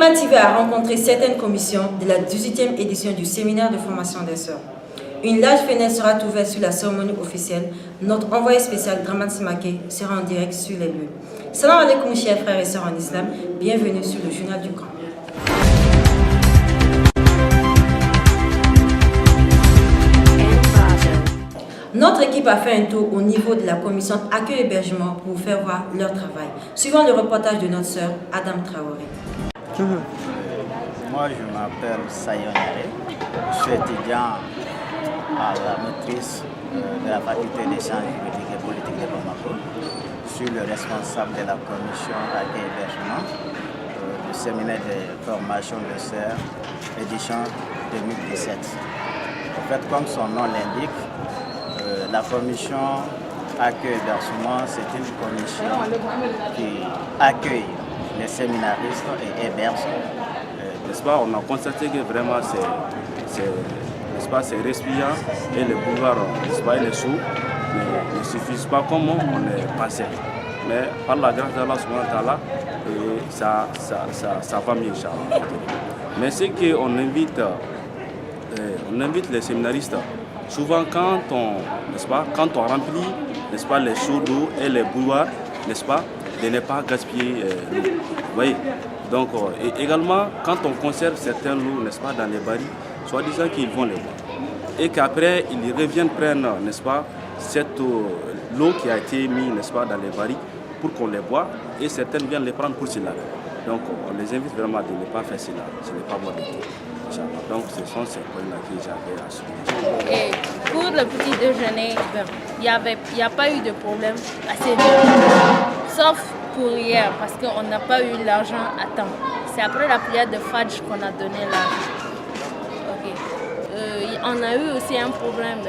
Lima TV a rencontré certaines commissions de la 18e édition du séminaire de formation des sœurs. Une large fenêtre sera ouverte sur la cérémonie officielle. Notre envoyé spécial Draman Simake sera en direct sur les lieux. Salam alaikum chers frères et sœurs en islam, bienvenue sur le journal du camp. Notre équipe a fait un tour au niveau de la commission accueil et hébergement pour vous faire voir leur travail. Suivant le reportage de notre sœur Adam Traoré. Moi, je m'appelle Sayon Yare. Je suis étudiant à la maîtrise de la faculté des sciences juridiques et politiques de Bamako. Je suis le responsable de la commission accueil et hébergement du séminaire de formation de sœurs édition 2017. En fait, comme son nom l'indique, la commission accueil et hébergement, c'est une commission qui accueille les séminaristes et héberge. N'est-ce pas, on a constaté que vraiment c'est respirant et le pouvoir, n'est-ce pas, et les sous ne suffisent pas comme on est passé. Mais par la grâce d'Allah subhanahu wa ta'ala, ça va mieux, Inch'Allah. Mais c'est qu'on invite les séminaristes. Souvent quand on remplit, n'est-ce pas, les seaux d'eau et les bouilloires, n'est-ce pas, de ne pas gaspiller l'eau. Vous voyez. Donc, et également, quand on conserve certains lots, n'est-ce pas, dans les barils, soi-disant qu'ils vont les boire. Et qu'après, ils reviennent prendre, n'est-ce pas, cette l'eau qui a été mise, n'est-ce pas, dans les barils pour qu'on les boit, et certaines viennent les prendre pour cela. Donc, on les invite vraiment de ne pas faire cela. Ce n'est pas bon du tout. Donc, ce sont ces points-là que j'avais à souligner. Et pour le petit déjeuner, il n'y a pas eu de problème assez bien. Sauf pour hier, parce qu'on n'a pas eu l'argent à temps. C'est après la prière de Fajr qu'on a donné l'argent. On a eu aussi un problème.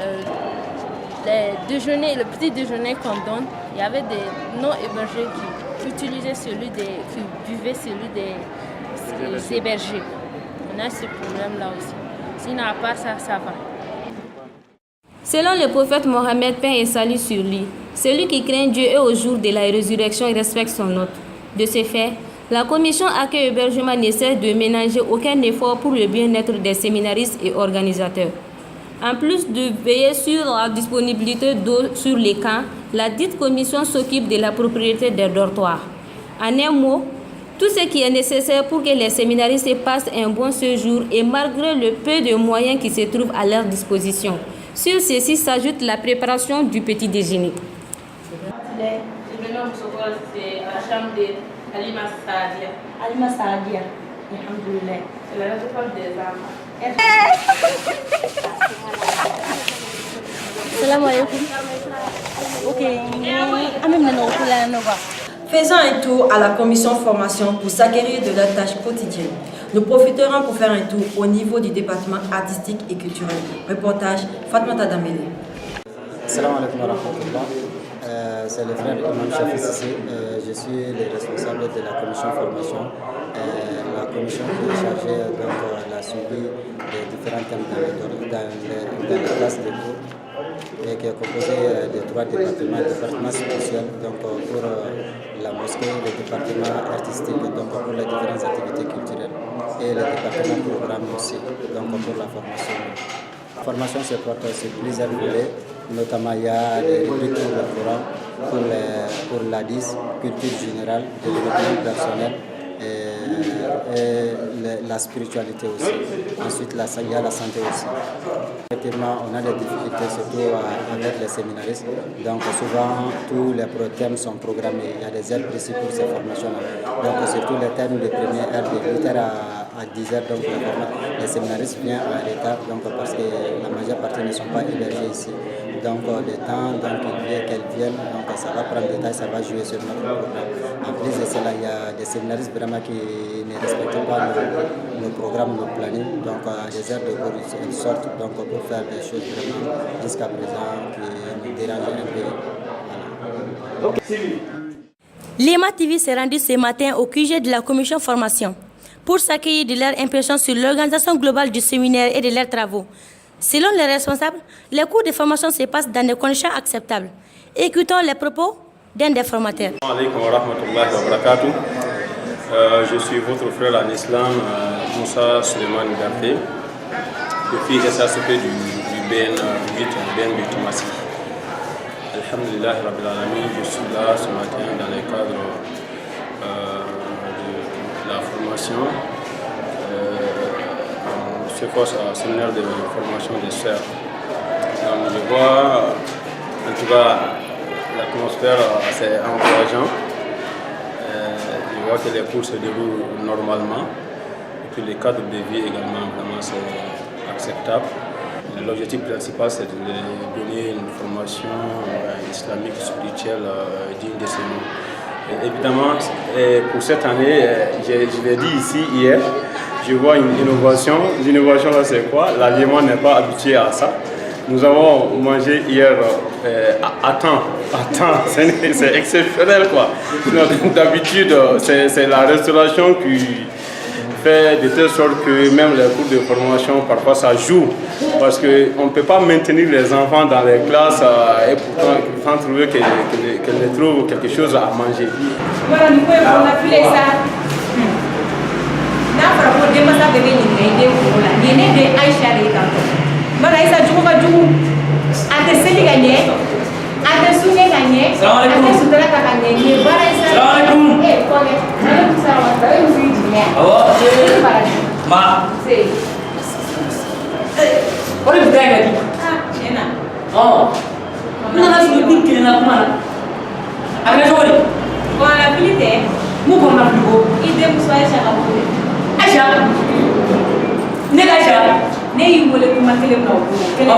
Le petit déjeuner qu'on donne, il y avait des non-hébergés qui buvaient celui des hébergés. On a ce problème-là aussi. Sinon, à part ça, ça va. Selon le prophète Mohammed, paix et salut sur lui, celui qui craint Dieu et au jour de la résurrection respecte son hôte. De ce fait, la commission accueil et hébergement ne cesse de ménager aucun effort pour le bien-être des séminaristes et organisateurs. En plus de veiller sur la disponibilité d'eau sur les camps, la dite commission s'occupe de la propriété des dortoirs. En un mot, tout ce qui est nécessaire pour que les séminaristes passent un bon séjour et malgré le peu de moyens qui se trouvent à leur disposition. Sur ceci s'ajoute la préparation du petit déjeuner. C'est la chambre d'Alima Saadia. Alima Saadia, alhamdoulilah. C'est la responsable des enfants. Salam alaikum. Faisons un tour à la commission formation pour s'acquérir de leurs tâches quotidiennes. Nous profiterons pour faire un tour au niveau du département artistique et culturel. Reportage Fatmata Dameli. Salam alaikum wa rahmatullah. C'est le frère Imam Shafi Sissi. Je suis le responsable de la commission formation. La commission qui est chargée de la suivi des différents thèmes dans les classes de cours et qui est composée de 3 départements spéciaux pour la mosquée, le département artistique pour les différentes activités culturelles et le département programme aussi pour la formation. La formation se porte sur plusieurs volets, notamment il y a des rubriques pour le Coran, pour l'Hadith, culture générale, développement personnel et la spiritualité aussi. Ensuite, il y a la santé aussi. Effectivement, on a des difficultés surtout avec les séminaristes. Donc souvent, tous les thèmes sont programmés. Il y a des heures précises pour ces formations-là. Donc surtout les thèmes de première heure, de 8h à 10h, donc les séminaristes viennent en retard parce que la majeure partie ne sont pas hébergés ici. Donc le temps qu'elles viennent, ça va prendre du temps, ça va jouer sur notre programme. En plus de cela, il y a des séminaristes vraiment qui ne respectent pas nos programmes, nos plannings. Donc les heures de cours ils sortent pour faire des choses vraiment jusqu'à présent qui nous dérangent un peu. Voilà. Lima TV s'est rendu ce matin au QG de la commission formation pour s'accueillir de leurs impressions sur l'organisation globale du séminaire et de leurs travaux. Selon les responsables, les cours de formation se passent dans des conditions acceptables. Écoutons les propos d'un des formateurs. Assalamu alaikum wa rahmatullahi wa barakatuh. Je suis votre frère en islam, Moussa Suleiman Garté, depuis SACP du BN 8, BN de Tomassi. Alhamdulillah Rabbil Alamin, je suis là ce matin dans le cadre de la formation. On se force à un séminaire de formation des sœurs. Donc, je vois en tout cas l'atmosphère assez encourageante. Je vois que les cours se déroulent normalement et puis le cadre de vie également, vraiment c'est acceptable. L'objectif principal c'est de donner une formation islamique, spirituelle digne de ce nom. Et évidemment, pour cette année, je l'ai dit ici hier, je vois une innovation. L'innovation là c'est quoi? L'aliment n'est pas habitué à ça. Nous avons mangé hier à temps, c'est exceptionnel quoi. D'habitude, c'est la restauration qui fait de telle sorte que même les cours de formation, parfois ça joue. Parce qu'on ne peut pas maintenir les enfants dans les classes et pourtant sans trouver qu'elles trouvent quelque chose à manger. Voilà, nous pouvons appuyer ça. Mana isa jugu ka jugu a tɛ seli ka ɲɛ a tɛ sunge ka ɲɛ a tɛ sutura ta ka ɲɛ nin baara isa kɔkɛ ale musa wa ta e muso yi jigin awɔ ma se o de bɛ kɛ di tiɲɛ na n nana sɔrɔ ni kelen na kuma na a bɛ cogo di kɔnɔna fili tɛ mun kɔnɔna fili ko i denmuso Aisha ka ko de Aisha ne ka Aisha ne y'i wele kuma kelen na o kelen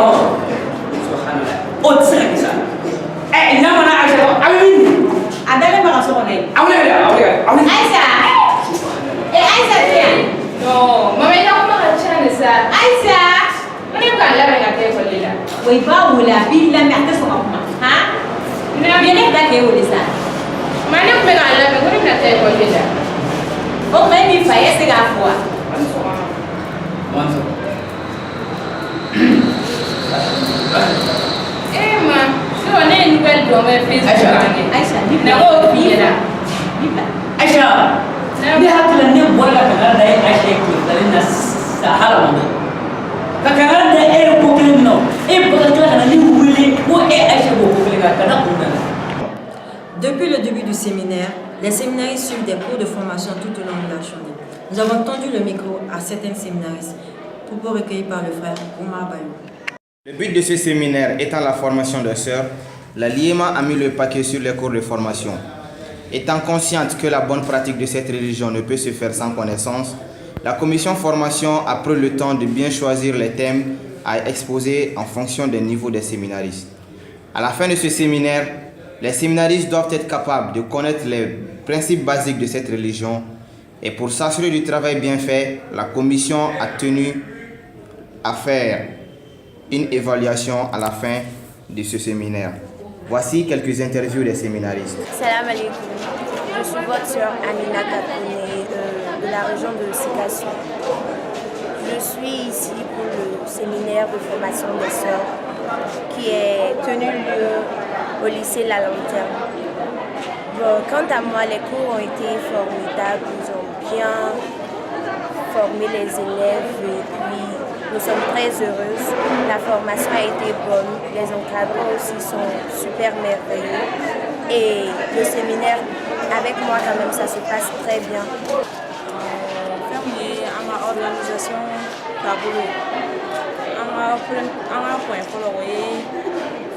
o tɛ se ka kɛ sa n'a mana Aisha a bɛ min a dalen bɛ ka so kɔnɔ yen Aisha Aisha tɛ yan mama i ka kuma ka ca de sa Aisha ko ne bɛ k'a labɛn ka taa ekɔli la wa i b'a wele a b'i lamɛn a tɛ sɔn ka kuma mais ne bɛ k'e wele sa ma ne tun bɛ k'a labɛn ko ne bɛna taa ekɔli la o tuma e min fa ye e tɛ k'a fɔ wa ma, so ne ye nouvelle dɔn bɛ Facebook kan kɛ. Aisha, ni na o f'i ɲɛna. Aisha, ne hakili la ne bɔra ka kangari da e Aisha ye tile bilalen na Sahara ma. Ka kangari da e ye ko kelen min na o, e bɛ ka tila ka na ne wele ko e Aisha b'o ko kelen kan ka na kun na. Depuis le début du séminaire, les séminaristes suivent des cours de formation tout au long de la journée. Nous avons tendu le micro à certains séminaristes, propos recueillis par le frère Omar Bayou. Le but de ce séminaire étant la formation des sœurs, la LIEMA a mis le paquet sur les cours de formation. Étant consciente que la bonne pratique de cette religion ne peut se faire sans connaissance, la commission formation a pris le temps de bien choisir les thèmes à exposer en fonction des niveaux des séminaristes. À la fin de ce séminaire, les séminaristes doivent être capables de connaître les principes basiques de cette religion et pour s'assurer du travail bien fait, la commission a tenu à faire une évaluation à la fin de ce séminaire. Voici quelques interviews des séminaristes. Salam alaikum. Je suis votre sœur Amina Kapone de la région de Sikassou. Je suis ici pour le séminaire de formation des sœurs qui est tenu lieu au lycée La Lanterne. Bon, quant à moi, les cours ont été formidables. Ils ont bien formé les élèves et puis nous sommes très heureuses. La formation a été bonne, les encadrants aussi sont super merveilleux et le séminaire avec moi quand même ça se passe très bien. Fermé à ma organisation tableau. À ma point pour le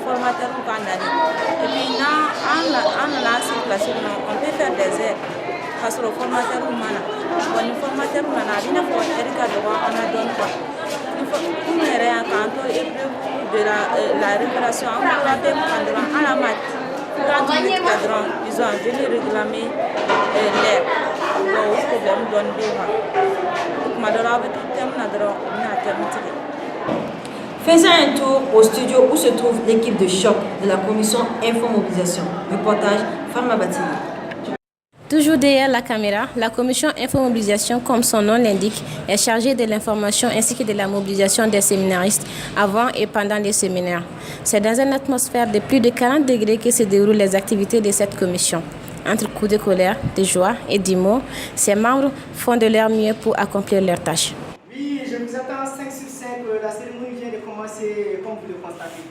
formateur pour Canada. Et puis là, on a cette place, on peut faire des aides. Parce que le formateur humana, le formateur humana, il n'a pas Erika Doua, on a donné quoi. Pour nous, quand de la réparation, on a raté à la mat. 30 minutes cadran, ils ont venu réclamer l'air. Le problème donne des mains. Madara, tout le temps, on a terminé. Faisons un tour au studio où se trouve l'équipe de choc de la commission Info-Mobilisation. Reportage Farma Batini. Toujours derrière la caméra, la commission Info-Mobilisation, comme son nom l'indique, est chargée de l'information ainsi que de la mobilisation des séminaristes avant et pendant les séminaires. C'est dans une atmosphère de plus de 40 degrés que se déroulent les activités de cette commission. Entre coups de colère, de joie et d'humour, ses membres font de leur mieux pour accomplir leurs tâches. Oui, je vous attends 5 sur 5. La cérémonie vient de commencer, comme vous le constatez.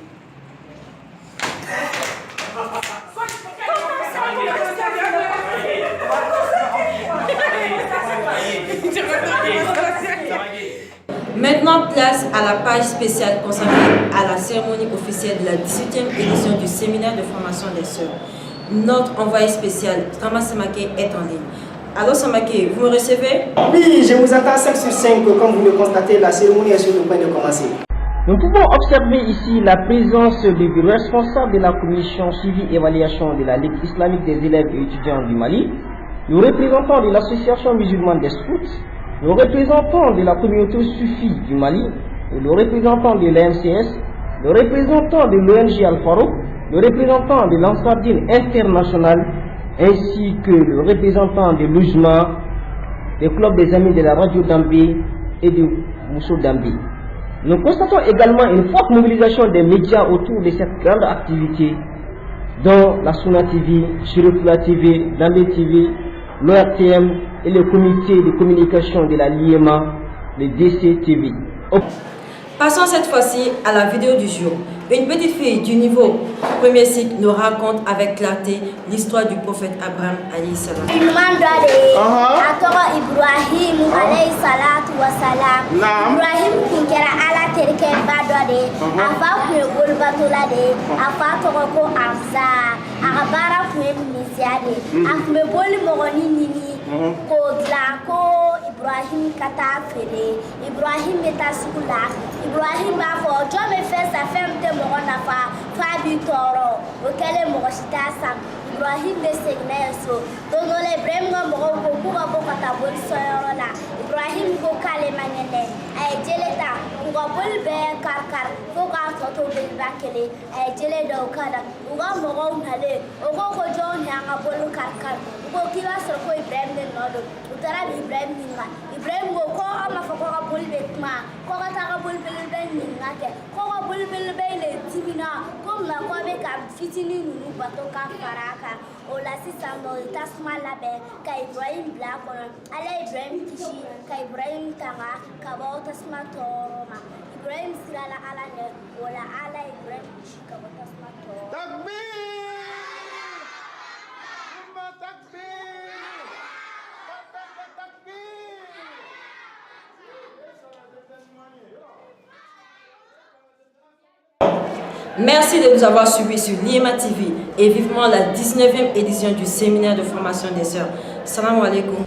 Maintenant, place à la page spéciale consacrée à la cérémonie officielle de la 18e édition du séminaire de formation des sœurs. Notre envoyé spécial, Drama Samake, est en ligne. Alors Samake, vous me recevez? Oui, je vous attends 5 sur 5. Comme vous le constatez, la cérémonie est sur le point de commencer. Nous pouvons observer ici la présence du responsable de la commission suivi et évaluation de la Ligue islamique des élèves et étudiants du Mali, le représentant de l'association musulmane des scouts, le représentant de la communauté soufie du Mali, le représentant de l'AMCS, le représentant de l'ONG Al-Farouk, le représentant de l'Ansardine internationale, ainsi que le représentant de l'UJMA, des clubs des amis de la radio Dambé et de Mousso Dambé. Nous constatons également une forte mobilisation des médias autour de cette grande activité, dont la Suna TV, Chirifula TV, Dambé TV, l'ORTM et le comité de communication de la LIEMA, le DCTV. Passons cette fois-ci à la vidéo du jour. Une petite fille du niveau premier cycle nous raconte avec clarté l'histoire du prophète Abraham alayhi salam. Ibrahim alayhi salatu wa salam. Ibrahim kinkera ala terke badode. Afa kwe golbatola de. Afa toko amsa. Akabara kwe misiade. Akme boli mogoni nini. Ko dlako Ibrahim kata fere. Ibrahim beta sukula. Ibrahim bafo jome fait sa femme de mogonafa. Fabi toro. Okele mogosita sam. Ibrahim de segneso. Dongole Ibrahim ngomo kuba boka tabol soyorola. Ibrahim ko kale mangene. Ay jeleta kuba bol be karkar. Foka toto be bakele. Ay jele do kada. Uga mogo unale. Ugo ko jon yanga bol karkar. Ugo kiwa soko Ibrahim de nodo. Utara Ibrahim ninga. Ibrahim go ko ama foka bol be ma. Ko ta bol be ninga ke. Ko bol be le tibina. Ko ma ko be ka fitini nunu bato ka faraka. Ola sisan do tasma labe ka Ibrahim bla kono ala Ibrahim kishi ka Ibrahim tanga ka ba tasma toroma Ibrahim sirala ala ne ola ala Ibrahim kishi ka ba tasma toroma takbir umma takbir Merci de nous avoir suivis sur Liema TV et vivement la 19e édition du séminaire de formation des sœurs. Salam alaikum.